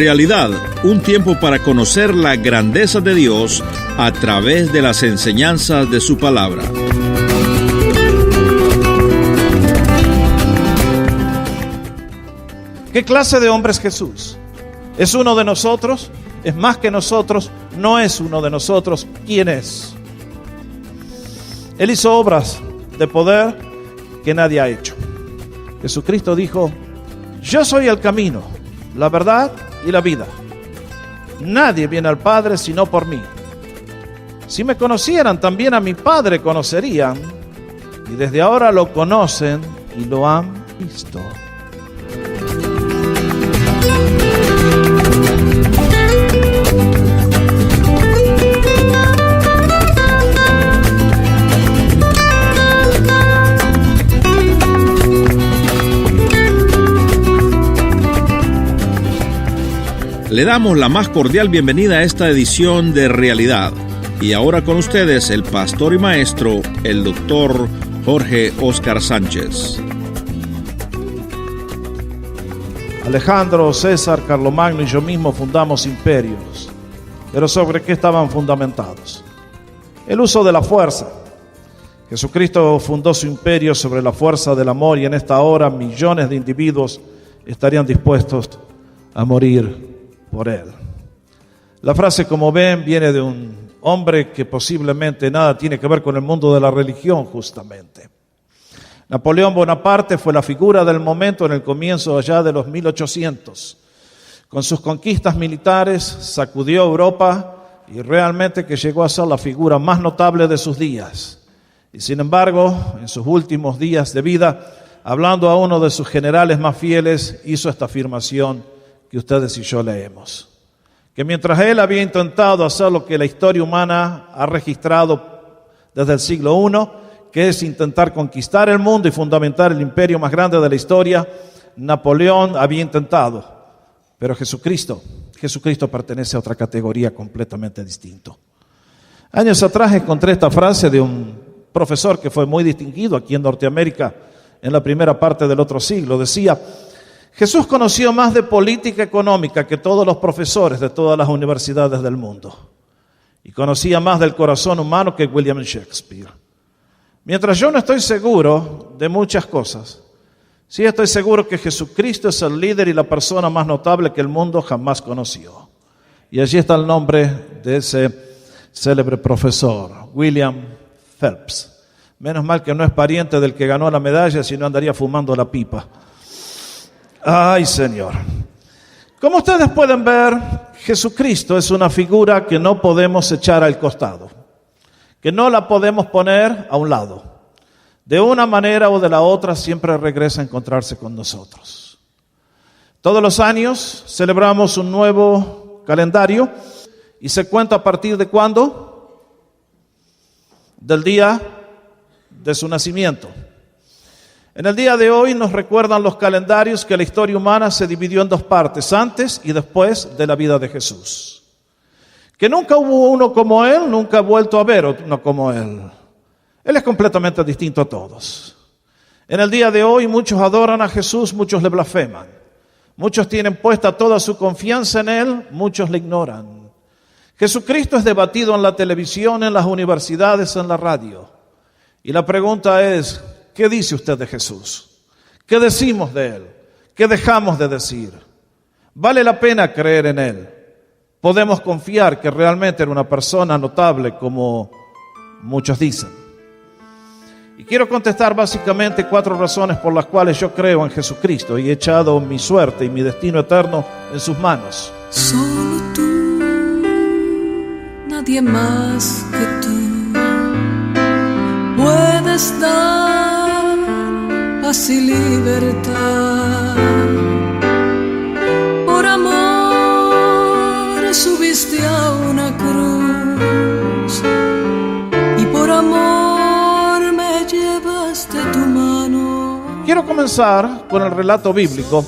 Realidad, un tiempo para conocer la grandeza de Dios a través de las enseñanzas de su palabra. ¿Qué clase de hombre es Jesús? ¿Es uno de nosotros? ¿Es más que nosotros? No es uno de nosotros. ¿Quién es? Él hizo obras de poder que nadie ha hecho. Jesucristo dijo: yo soy el camino, la verdad y la vida. Nadie viene al Padre sino por mí. Si me conocieran, también a mi Padre conocerían, y desde ahora lo conocen y lo han visto. Le damos la más cordial bienvenida a esta edición de Realidad. Y ahora con ustedes el pastor y maestro, el doctor Jorge Óscar Sánchez. Alejandro, César, Carlomagno y yo mismo fundamos imperios. Pero ¿sobre qué estaban fundamentados? El uso de la fuerza. Jesucristo fundó su imperio sobre la fuerza del amor, y en esta hora millones de individuos estarían dispuestos a morir por él. La frase, como ven, viene de un hombre que posiblemente nada tiene que ver con el mundo de la religión, justamente. Napoleón Bonaparte fue la figura del momento en el comienzo allá de los 1800. Con sus conquistas militares sacudió Europa y realmente que llegó a ser la figura más notable de sus días. Y sin embargo, en sus últimos días de vida, hablando a uno de sus generales más fieles, hizo esta afirmación que ustedes y yo leemos: que mientras él había intentado hacer lo que la historia humana ha registrado desde el siglo I, que es intentar conquistar el mundo y fundamentar el imperio más grande de la historia, Napoleón había intentado. Pero Jesucristo pertenece a otra categoría completamente distinta. Años atrás encontré esta frase de un profesor que fue muy distinguido aquí en Norteamérica en la primera parte del otro siglo. Decía: Jesús conoció más de política económica que todos los profesores de todas las universidades del mundo, y conocía más del corazón humano que William Shakespeare. Mientras yo no estoy seguro de muchas cosas, sí estoy seguro que Jesucristo es el líder y la persona más notable que el mundo jamás conoció. Y allí está el nombre de ese célebre profesor, William Phelps. Menos mal que no es pariente del que ganó la medalla, sino andaría fumando la pipa. Ay, Señor. Como ustedes pueden ver, Jesucristo es una figura que no podemos echar al costado, que no la podemos poner a un lado. De una manera o de la otra siempre regresa a encontrarse con nosotros. Todos los años celebramos un nuevo calendario y se cuenta a partir de ¿cuándo? Del día de su nacimiento. En el día de hoy nos recuerdan los calendarios que la historia humana se dividió en dos partes, antes y después de la vida de Jesús. Que nunca hubo uno como Él, nunca ha vuelto a haber uno como Él. Él es completamente distinto a todos. En el día de hoy muchos adoran a Jesús, muchos le blasfeman. Muchos tienen puesta toda su confianza en Él, muchos le ignoran. Jesucristo es debatido en la televisión, en las universidades, en la radio. Y la pregunta es: ¿qué dice usted de Jesús? ¿Qué decimos de Él? ¿Qué dejamos de decir? ¿Vale la pena creer en Él? ¿Podemos confiar que realmente era una persona notable como muchos dicen? Y quiero contestar básicamente 4 razones por las cuales yo creo en Jesucristo y he echado mi suerte y mi destino eterno en sus manos. Solo tú, nadie más que tú, puedes dar así libertad. Por amor subiste a una cruz y por amor me llevaste tu mano. Quiero comenzar con el relato bíblico,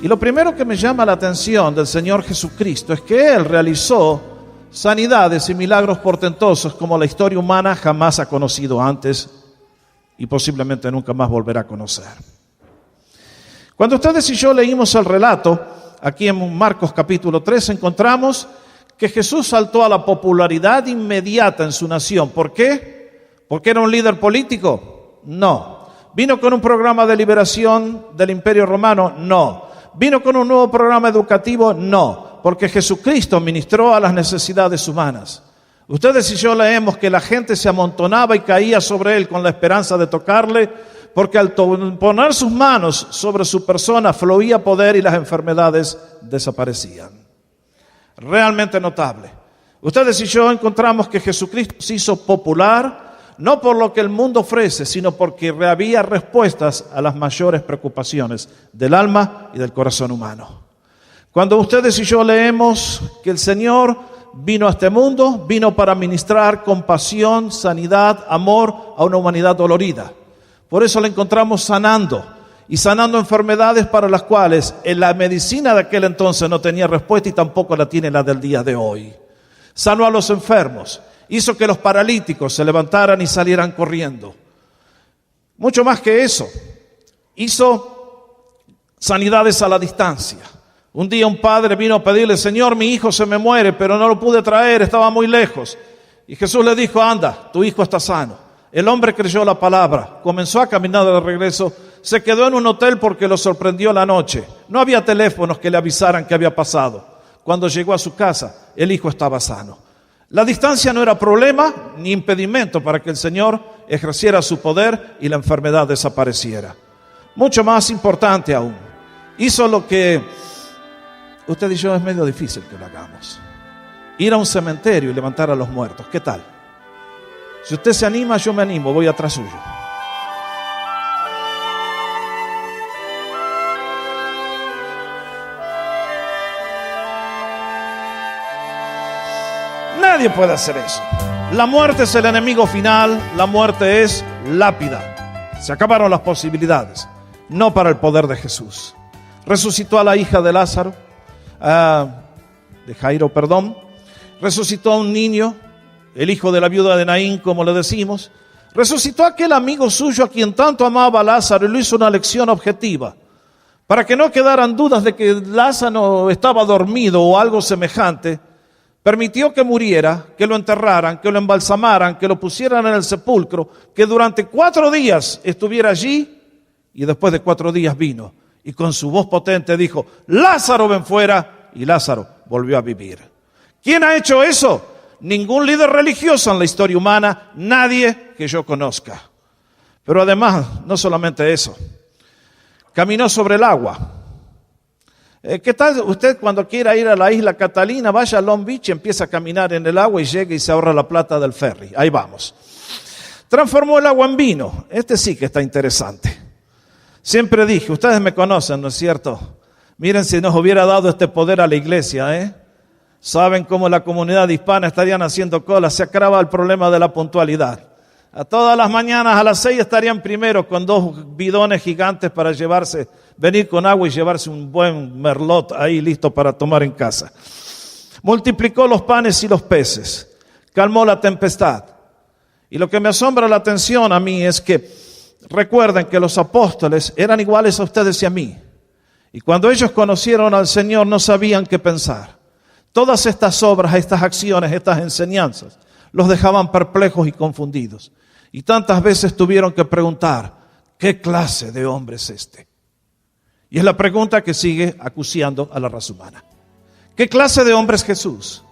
y lo primero que me llama la atención del Señor Jesucristo es que Él realizó sanidades y milagros portentosos como la historia humana jamás ha conocido antes y posiblemente nunca más volverá a conocer. Cuando ustedes y yo leímos el relato, aquí en Marcos capítulo 3, encontramos que Jesús saltó a la popularidad inmediata en su nación. ¿Por qué? ¿Porque era un líder político? No. ¿Vino con un programa de liberación del Imperio Romano? No. ¿Vino con un nuevo programa educativo? No. Porque Jesucristo ministró a las necesidades humanas. Ustedes y yo leemos que la gente se amontonaba y caía sobre él con la esperanza de tocarle, porque al poner sus manos sobre su persona fluía poder y las enfermedades desaparecían. Realmente notable. Ustedes y yo encontramos que Jesucristo se hizo popular, no por lo que el mundo ofrece, sino porque había respuestas a las mayores preocupaciones del alma y del corazón humano. Cuando ustedes y yo leemos que el Señor vino a este mundo, vino para ministrar compasión, sanidad, amor a una humanidad dolorida. Por eso le encontramos sanando enfermedades para las cuales en la medicina de aquel entonces no tenía respuesta y tampoco la tiene la del día de hoy. Sanó a los enfermos, hizo que los paralíticos se levantaran y salieran corriendo. Mucho más que eso, hizo sanidades a la distancia. Un día un padre vino a pedirle: Señor, mi hijo se me muere, pero no lo pude traer, estaba muy lejos. Y Jesús le dijo: anda, tu hijo está sano. El hombre creyó la palabra, comenzó a caminar de regreso, se quedó en un hotel porque lo sorprendió la noche. No había teléfonos que le avisaran qué había pasado. Cuando llegó a su casa, el hijo estaba sano. La distancia no era problema ni impedimento para que el Señor ejerciera su poder y la enfermedad desapareciera. Mucho más importante aún, hizo lo que usted y yo es medio difícil que lo hagamos: ir a un cementerio y levantar a los muertos. ¿Qué tal? Si usted se anima, yo me animo, voy atrás suyo. Nadie puede hacer eso. La muerte es el enemigo final, la muerte es lápida. Se acabaron las posibilidades, no para el poder de Jesús. Resucitó a la hija de Lázaro, de Jairo, resucitó a un niño, el hijo de la viuda de Naín, como le decimos. Resucitó a aquel amigo suyo a quien tanto amaba Lázaro y le hizo una lección objetiva, para que no quedaran dudas de que Lázaro estaba dormido o algo semejante. Permitió que muriera, que lo enterraran, que lo embalsamaran, que lo pusieran en el sepulcro, que durante 4 días estuviera allí, y después de 4 días vino y con su voz potente dijo: Lázaro, ven fuera, y Lázaro volvió a vivir. ¿Quién ha hecho eso? Ningún líder religioso en la historia humana, nadie que yo conozca. Pero además, no solamente eso, caminó sobre el agua. ¿Qué tal usted cuando quiera ir a la isla Catalina, vaya a Long Beach y empieza a caminar en el agua y llega y se ahorra la plata del ferry? Ahí vamos. Transformó el agua en vino. Este sí que está interesante. Siempre dije, ustedes me conocen, ¿no es cierto? Miren si nos hubiera dado este poder a la iglesia, Saben cómo la comunidad hispana estarían haciendo cola. Se acaba el problema de la puntualidad. A todas las mañanas a las 6 estarían primero con 2 bidones gigantes para venir con agua y llevarse un buen merlot ahí listo para tomar en casa. Multiplicó los panes y los peces, calmó la tempestad. Y lo que me asombra la atención a mí es que recuerden que los apóstoles eran iguales a ustedes y a mí. Y cuando ellos conocieron al Señor no sabían qué pensar. Todas estas obras, estas acciones, estas enseñanzas los dejaban perplejos y confundidos. Y tantas veces tuvieron que preguntar: ¿qué clase de hombre es este? Y es la pregunta que sigue acuciando a la raza humana. ¿Qué clase de hombre es Jesús?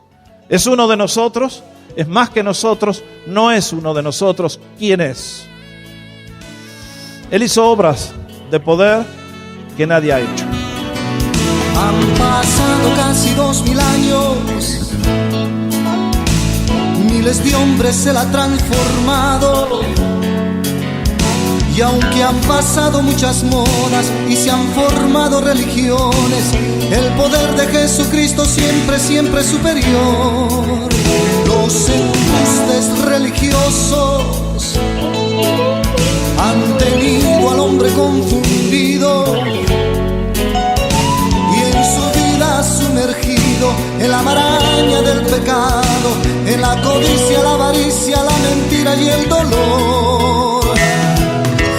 ¿Es uno de nosotros? ¿Es más que nosotros? ¿No es uno de nosotros? ¿Quién es? Él hizo obras de poder que nadie ha hecho. Han pasado casi 2000 años. Miles de hombres Él ha transformado. Y aunque han pasado muchas modas y se han formado religiones, el poder de Jesucristo siempre, siempre es superior. Los embustes religiosos han tenido al hombre confundido y en su vida sumergido en la maraña del pecado, en la codicia, la avaricia, la mentira y el dolor.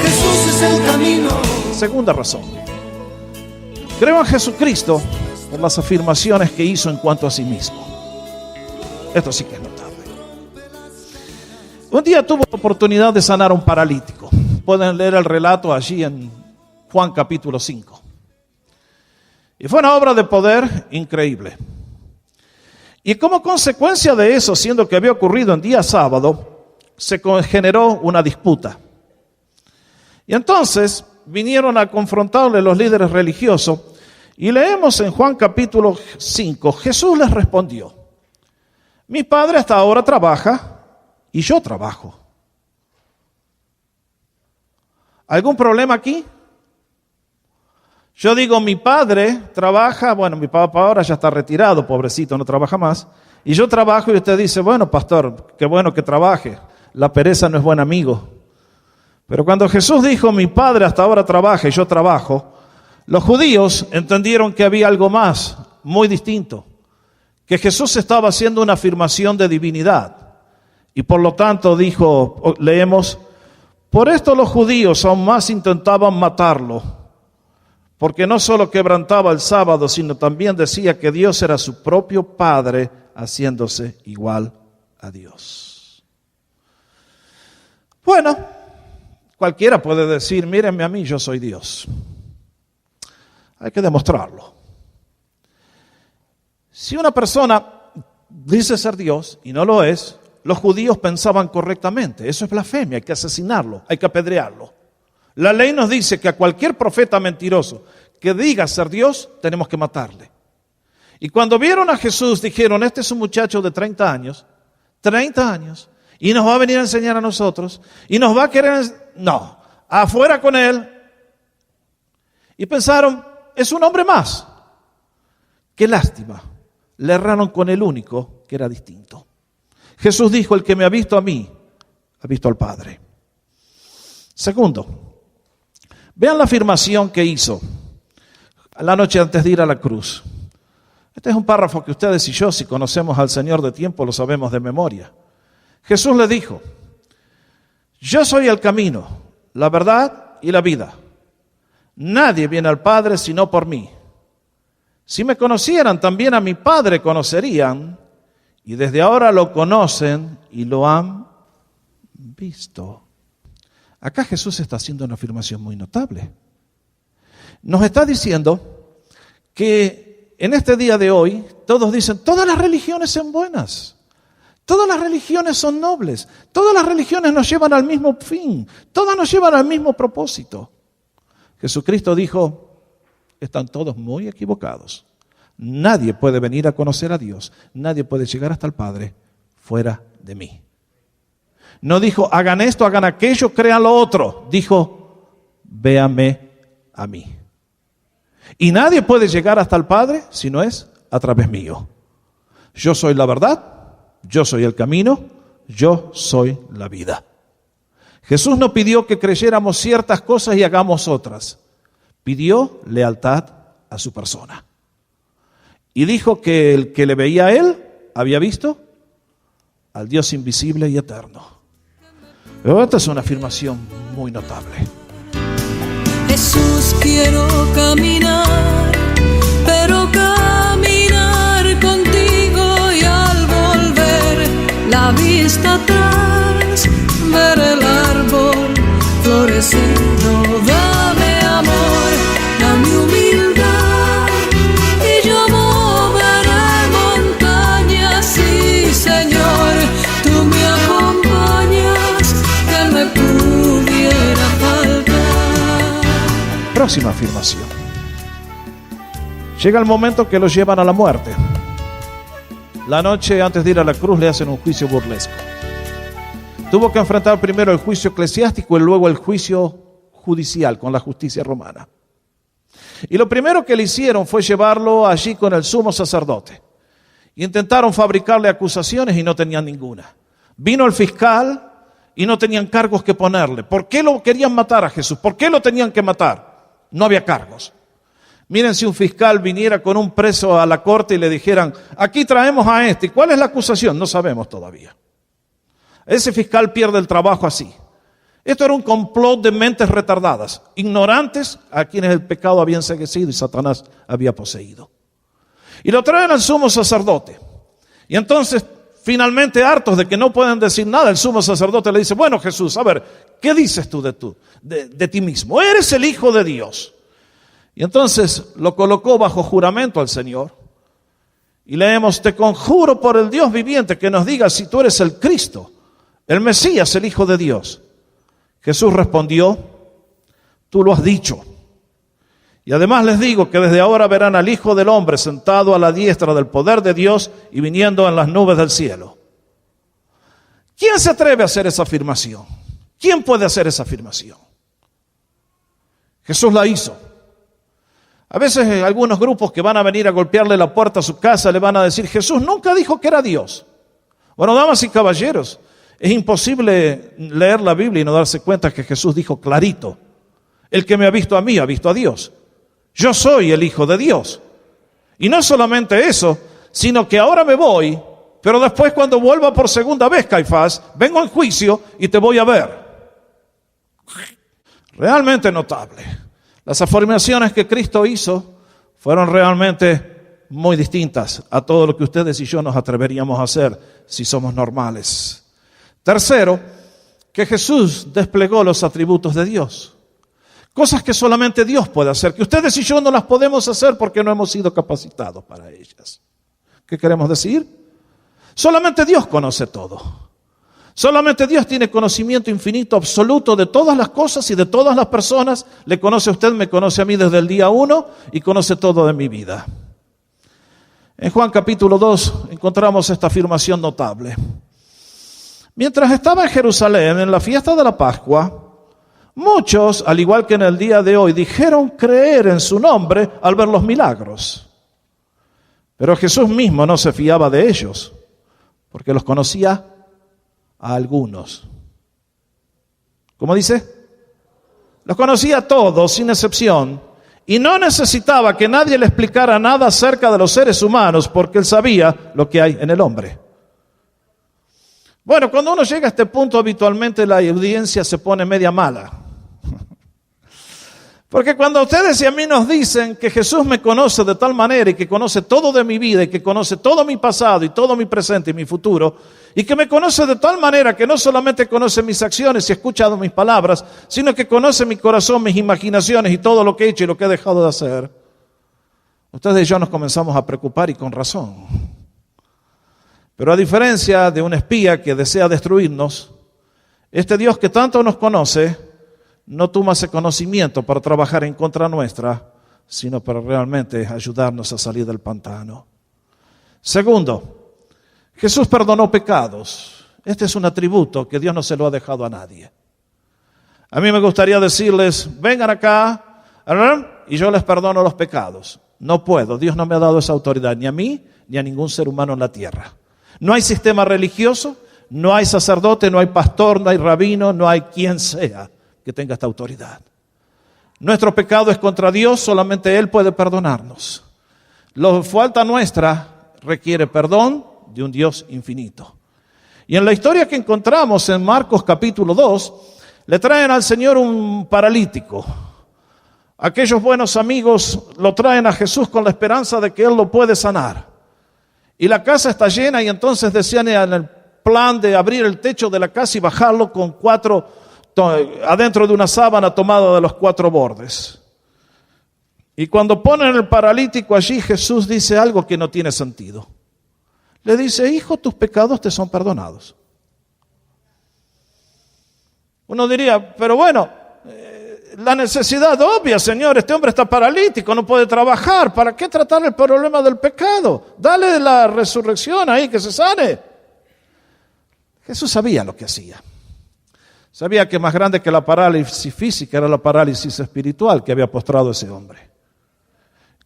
Jesús es el camino. Segunda razón. Creo en Jesucristo por las afirmaciones que hizo en cuanto a sí mismo. Esto sí que es notable. Un día tuvo la oportunidad de sanar a un paralítico. Pueden leer el relato allí en Juan capítulo 5. Y fue una obra de poder increíble. Y como consecuencia de eso, siendo que había ocurrido en día sábado, se generó una disputa. Y entonces vinieron a confrontarle los líderes religiosos. Y leemos en Juan capítulo 5, Jesús les respondió: mi padre hasta ahora trabaja y yo trabajo. ¿Algún problema aquí? Yo digo, mi padre trabaja, bueno, mi papá ahora ya está retirado, pobrecito, no trabaja más. Y yo trabajo y usted dice, bueno, pastor, qué bueno que trabaje. La pereza no es buen amigo. Pero cuando Jesús dijo, mi padre hasta ahora trabaja y yo trabajo, los judíos entendieron que había algo más, muy distinto. Que Jesús estaba haciendo una afirmación de divinidad. Y por lo tanto dijo, leemos, por esto los judíos aún más intentaban matarlo. Porque no solo quebrantaba el sábado, sino también decía que Dios era su propio Padre, haciéndose igual a Dios. Bueno, cualquiera puede decir, mírenme a mí, yo soy Dios. Hay que demostrarlo. Si una persona dice ser Dios y no lo es, los judíos pensaban correctamente. Eso es blasfemia, hay que asesinarlo, hay que apedrearlo. La ley nos dice que a cualquier profeta mentiroso que diga ser Dios, tenemos que matarle. Y cuando vieron a Jesús, dijeron, este es un muchacho de 30 años, y nos va a venir a enseñar a nosotros, y nos va a querer, no, afuera con él. Y pensaron, es un hombre más. Qué lástima, le erraron con el único que era distinto. Jesús dijo, el que me ha visto a mí, ha visto al Padre. Segundo, vean la afirmación que hizo la noche antes de ir a la cruz. Este es un párrafo que ustedes y yo, si conocemos al Señor de tiempo, lo sabemos de memoria. Jesús le dijo, yo soy el camino, la verdad y la vida. Nadie viene al Padre sino por mí. Si me conocieran, también a mi Padre conocerían, y desde ahora lo conocen y lo han visto. Acá Jesús está haciendo una afirmación muy notable. Nos está diciendo que en este día de hoy todos dicen, todas las religiones son buenas, todas las religiones son nobles, todas las religiones nos llevan al mismo fin, todas nos llevan al mismo propósito. Jesucristo dijo, están todos muy equivocados. Nadie puede venir a conocer a Dios, nadie puede llegar hasta el Padre fuera de mí. No dijo, hagan esto, hagan aquello, crean lo otro. Dijo, véame a mí. Y nadie puede llegar hasta el Padre si no es a través mío. Yo soy la verdad, yo soy el camino, yo soy la vida. Jesús no pidió que creyéramos ciertas cosas y hagamos otras. Pidió lealtad a su persona. Y dijo que el que le veía a él había visto al Dios invisible y eterno. Pero esta es una afirmación muy notable. Jesús, quiero caminar, pero caminar contigo, y al volver la vista atrás, ver el árbol floreciendo. Dame amor, dame humildad, y yo moveré montañas. Sí, Señor, tú me acompañas, que me pudiera faltar. Próxima afirmación. Llega el momento que los llevan a la muerte. La noche antes de ir a la cruz le hacen un juicio burlesco. Tuvo que enfrentar primero el juicio eclesiástico y luego el juicio judicial con la justicia romana. Y lo primero que le hicieron fue llevarlo allí con el sumo sacerdote. Intentaron fabricarle acusaciones y no tenían ninguna. Vino el fiscal y no tenían cargos que ponerle. ¿Por qué lo querían matar a Jesús? ¿Por qué lo tenían que matar? No había cargos. Miren, si un fiscal viniera con un preso a la corte y le dijeran, aquí traemos a este, ¿cuál es la acusación? No sabemos todavía. Ese fiscal pierde el trabajo así. Esto era un complot de mentes retardadas, ignorantes, a quienes el pecado había enceguecido y Satanás había poseído. Y lo traen al sumo sacerdote. Y entonces, finalmente, hartos de que no pueden decir nada, el sumo sacerdote le dice, bueno, Jesús, a ver, ¿qué dices tú de ti mismo? Eres el Hijo de Dios. Y entonces lo colocó bajo juramento al Señor. Y leemos, te conjuro por el Dios viviente que nos diga si tú eres el Cristo, el Mesías, el Hijo de Dios. Jesús respondió, tú lo has dicho. Y además les digo que desde ahora verán al Hijo del Hombre sentado a la diestra del poder de Dios y viniendo en las nubes del cielo. ¿Quién se atreve a hacer esa afirmación? ¿Quién puede hacer esa afirmación? Jesús la hizo. A veces algunos grupos que van a venir a golpearle la puerta a su casa le van a decir, Jesús nunca dijo que era Dios. Bueno, damas y caballeros, es imposible leer la Biblia y no darse cuenta que Jesús dijo clarito, el que me ha visto a mí, ha visto a Dios. Yo soy el Hijo de Dios. Y no solamente eso, sino que ahora me voy, pero después cuando vuelva por segunda vez, Caifás, vengo en juicio y te voy a ver. Realmente notable. Las afirmaciones que Cristo hizo fueron realmente muy distintas a todo lo que ustedes y yo nos atreveríamos a hacer si somos normales. Tercero, que Jesús desplegó los atributos de Dios. Cosas que solamente Dios puede hacer, que ustedes y yo no las podemos hacer porque no hemos sido capacitados para ellas. ¿Qué queremos decir? Solamente Dios conoce todo. Solamente Dios tiene conocimiento infinito, absoluto de todas las cosas y de todas las personas. Le conoce a usted, me conoce a mí desde el día 1 y conoce todo de mi vida. En Juan capítulo 2 encontramos esta afirmación notable. Mientras estaba en Jerusalén en la fiesta de la Pascua, muchos, al igual que en el día de hoy, dijeron creer en su nombre al ver los milagros. Pero Jesús mismo no se fiaba de ellos, porque los conocía a algunos. ¿Cómo dice? Los conocía a todos, sin excepción, y no necesitaba que nadie le explicara nada acerca de los seres humanos, porque él sabía lo que hay en el hombre. Bueno, cuando uno llega a este punto, habitualmente la audiencia se pone media mala. Porque cuando ustedes y a mí nos dicen que Jesús me conoce de tal manera y que conoce todo de mi vida y que conoce todo mi pasado y todo mi presente y mi futuro, y que me conoce de tal manera que no solamente conoce mis acciones y ha escuchado mis palabras, sino que conoce mi corazón, mis imaginaciones y todo lo que he hecho y lo que he dejado de hacer, ustedes y yo nos comenzamos a preocupar y con razón. Pero a diferencia de un espía que desea destruirnos, este Dios que tanto nos conoce no toma ese conocimiento para trabajar en contra nuestra, sino para realmente ayudarnos a salir del pantano. Segundo, Jesús perdonó pecados. Este es un atributo que Dios no se lo ha dejado a nadie. A mí me gustaría decirles, vengan acá y yo les perdono los pecados. No puedo, Dios no me ha dado esa autoridad, ni a mí ni a ningún ser humano en la tierra. No hay sistema religioso, no hay sacerdote, no hay pastor, no hay rabino, no hay quien sea que tenga esta autoridad. Nuestro pecado es contra Dios, solamente Él puede perdonarnos. La falta nuestra requiere perdón de un Dios infinito. Y en la historia que encontramos en Marcos capítulo 2, le traen al Señor un paralítico. Aquellos buenos amigos lo traen a Jesús con la esperanza de que Él lo puede sanar. Y la casa está llena y entonces decían en el plan de abrir el techo de la casa y bajarlo con adentro de una sábana tomada de los 4 bordes. Y cuando ponen el paralítico allí, Jesús dice algo que no tiene sentido. Le dice, hijo, tus pecados te son perdonados. Uno diría, pero bueno, la necesidad obvia, Señor, este hombre está paralítico, no puede trabajar, ¿para qué tratar el problema del pecado? Dale la resurrección ahí, que se sane. Jesús sabía lo que hacía. Sabía que más grande que la parálisis física era la parálisis espiritual que había postrado ese hombre.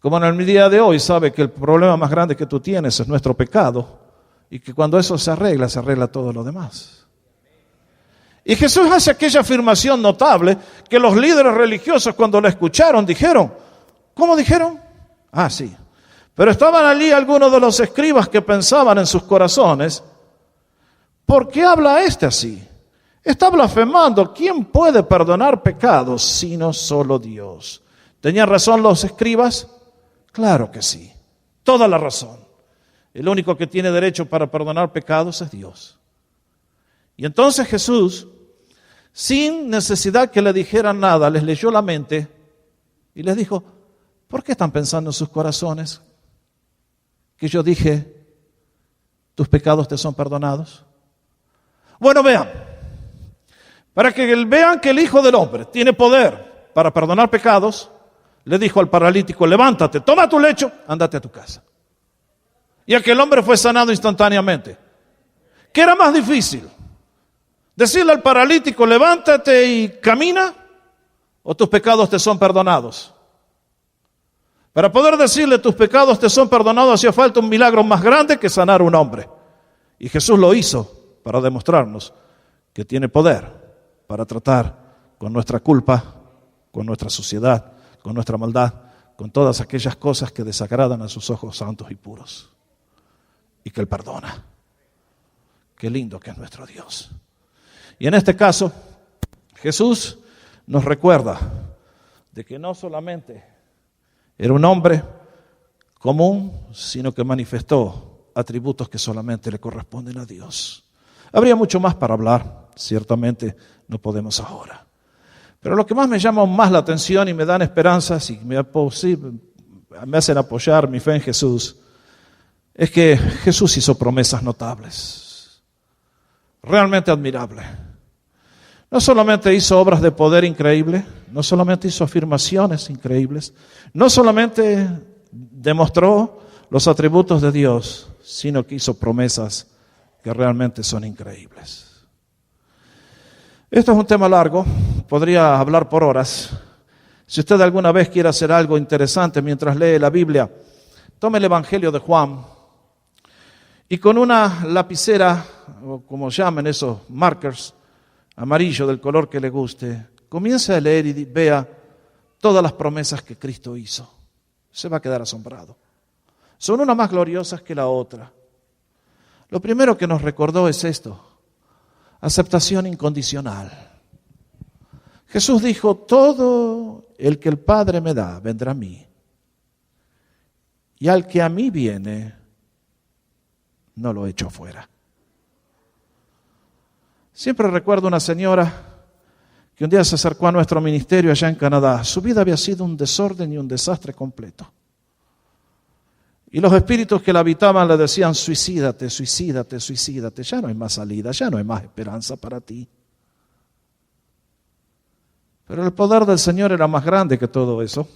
Como en el día de hoy sabe que el problema más grande que tú tienes es nuestro pecado y que cuando eso se arregla todo lo demás. Y Jesús hace aquella afirmación notable que los líderes religiosos cuando la escucharon dijeron, ¿cómo dijeron? Ah, sí. Pero estaban allí algunos de los escribas que pensaban en sus corazones, ¿por qué habla este así? Está blasfemando. ¿Quién puede perdonar pecados sino solo Dios? ¿Tenían razón los escribas? Claro que sí. Toda la razón. El único que tiene derecho para perdonar pecados es Dios. Y entonces Jesús, sin necesidad que le dijeran nada, les leyó la mente y les dijo: ¿por qué están pensando en sus corazones que yo dije, tus pecados te son perdonados? Bueno, vean, para que vean que el Hijo del Hombre tiene poder para perdonar pecados, le dijo al paralítico: levántate, toma tu lecho, ándate a tu casa. Y aquel hombre fue sanado instantáneamente. ¿Qué era más difícil? ¿Decirle al paralítico, levántate y camina? ¿O tus pecados te son perdonados? Para poder decirle, tus pecados te son perdonados, hacía falta un milagro más grande que sanar a un hombre. Y Jesús lo hizo para demostrarnos que tiene poder para tratar con nuestra culpa, con nuestra suciedad, con nuestra maldad, con todas aquellas cosas que desagradan a sus ojos santos y puros. Y que Él perdona. Qué lindo que es nuestro Dios. Y en este caso, Jesús nos recuerda de que no solamente era un hombre común, sino que manifestó atributos que solamente le corresponden a Dios. Habría mucho más para hablar, ciertamente no podemos ahora. Pero lo que más me llama más la atención y me dan esperanzas y me hacen apoyar mi fe en Jesús, es que Jesús hizo promesas notables, realmente admirables. No solamente hizo obras de poder increíbles, no solamente hizo afirmaciones increíbles, no solamente demostró los atributos de Dios, sino que hizo promesas que realmente son increíbles. Esto es un tema largo, podría hablar por horas. Si usted alguna vez quiere hacer algo interesante mientras lee la Biblia, tome el Evangelio de Juan y con una lapicera, o como llamen esos markers, amarillo del color que le guste, comience a leer y vea todas las promesas que Cristo hizo. Se va a quedar asombrado. Son unas más gloriosas que la otra. Lo primero que nos recordó es esto: aceptación incondicional. Jesús dijo: todo el que el Padre me da vendrá a mí, y al que a mí viene no lo echo fuera. Siempre recuerdo una señora que un día se acercó a nuestro ministerio allá en Canadá. Su vida había sido un desorden y un desastre completo. Y los espíritus que la habitaban le decían: suicídate, suicídate, suicídate. Ya no hay más salida, ya no hay más esperanza para ti. Pero el poder del Señor era más grande que todo eso.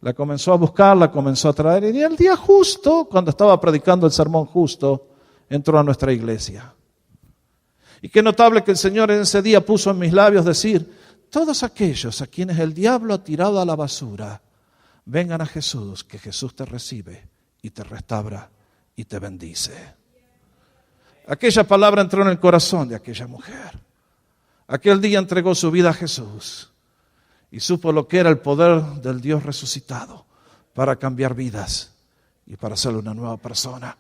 La comenzó a buscar, la comenzó a traer. Y el día justo, cuando estaba predicando el sermón justo, entró a nuestra iglesia. Y qué notable que el Señor en ese día puso en mis labios decir: todos aquellos a quienes el diablo ha tirado a la basura, vengan a Jesús, que Jesús te recibe y te restaura y te bendice. Aquella palabra entró en el corazón de aquella mujer. Aquel día entregó su vida a Jesús y supo lo que era el poder del Dios resucitado para cambiar vidas y para hacerle una nueva persona.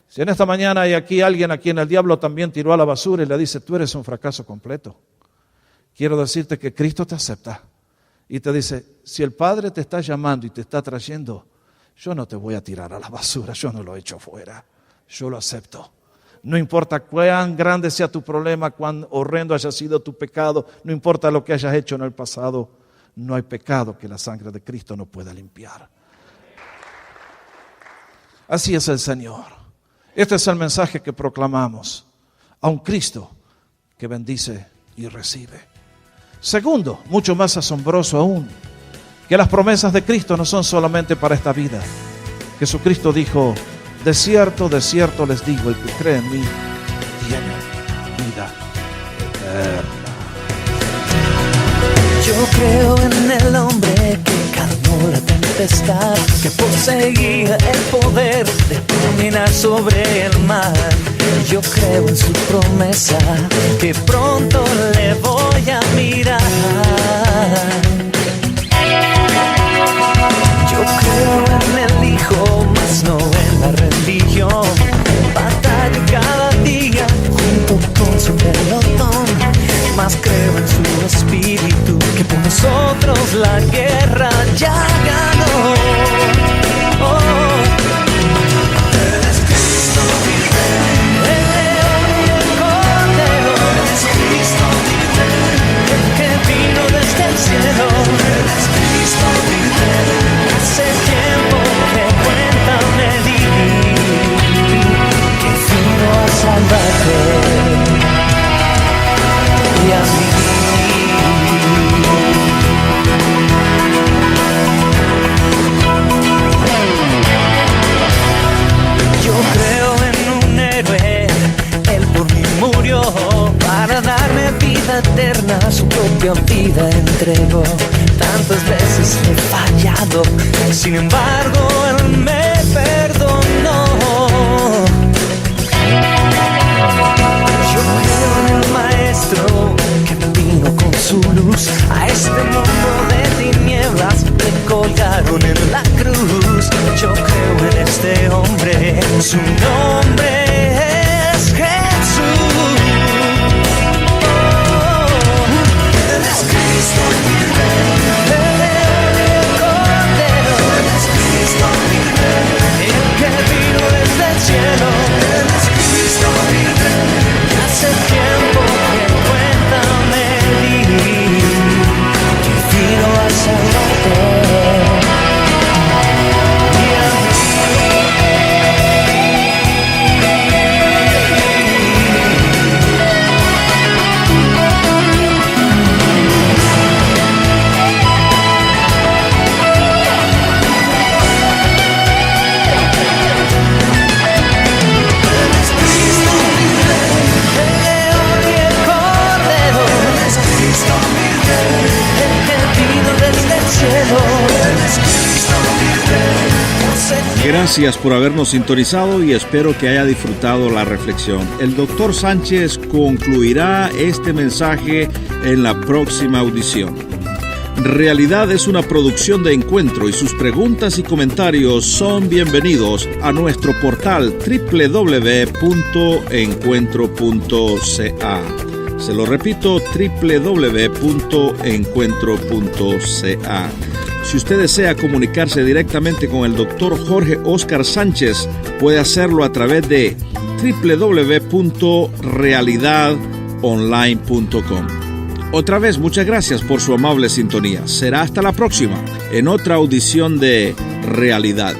Si en esta mañana hay aquí alguien a quien el diablo también tiró a la basura y le dice: tú eres un fracaso completo, quiero decirte que Cristo te acepta y te dice: si el Padre te está llamando y te está trayendo, yo no te voy a tirar a la basura, yo no lo echo fuera, yo lo acepto. No importa cuán grande sea tu problema, cuán horrendo haya sido tu pecado, no importa lo que hayas hecho en el pasado, no hay pecado que la sangre de Cristo no pueda limpiar. Así es el Señor. Este es el mensaje que proclamamos a un Cristo que bendice y recibe. Segundo, mucho más asombroso aún, que las promesas de Cristo no son solamente para esta vida. Jesucristo dijo: de cierto les digo, el que cree en mí tiene vida eterna. Yo creo en el hombre que calmó la tempestad, que poseía el poder de dominar sobre el mar. Yo creo en su promesa, que pronto le voy a mirar. Yo creo en el Hijo, mas no en la religión. Batallo cada día junto con su pelotón, mas creo en su espíritu, que por nosotros la guerra ya ganó. Oh. vida eterna su propia vida entregó. Tantas veces he fallado, sin embargo Él me perdonó. Yo creo en el Maestro que vino con su luz a este mundo de tinieblas, le colgaron en la cruz. Yo creo en este hombre, su nombre es Jesús. Él es Cristo mi Rey, el Cordero. Él es Cristo mi Rey, el que vino desde el cielo. Él es Cristo mi Rey, hace tiempo que cuenta me di, vino a salvarte. Gracias por habernos sintonizado y espero que haya disfrutado la reflexión. El Dr. Sánchez concluirá este mensaje en la próxima audición. Realidad es una producción de Encuentro y sus preguntas y comentarios son bienvenidos a nuestro portal www.encuentro.ca. Se lo repito, www.encuentro.ca. Si usted desea comunicarse directamente con el Dr. Jorge Óscar Sánchez, puede hacerlo a través de www.realidadonline.com. Otra vez, muchas gracias por su amable sintonía. Será hasta la próxima, en otra audición de Realidad.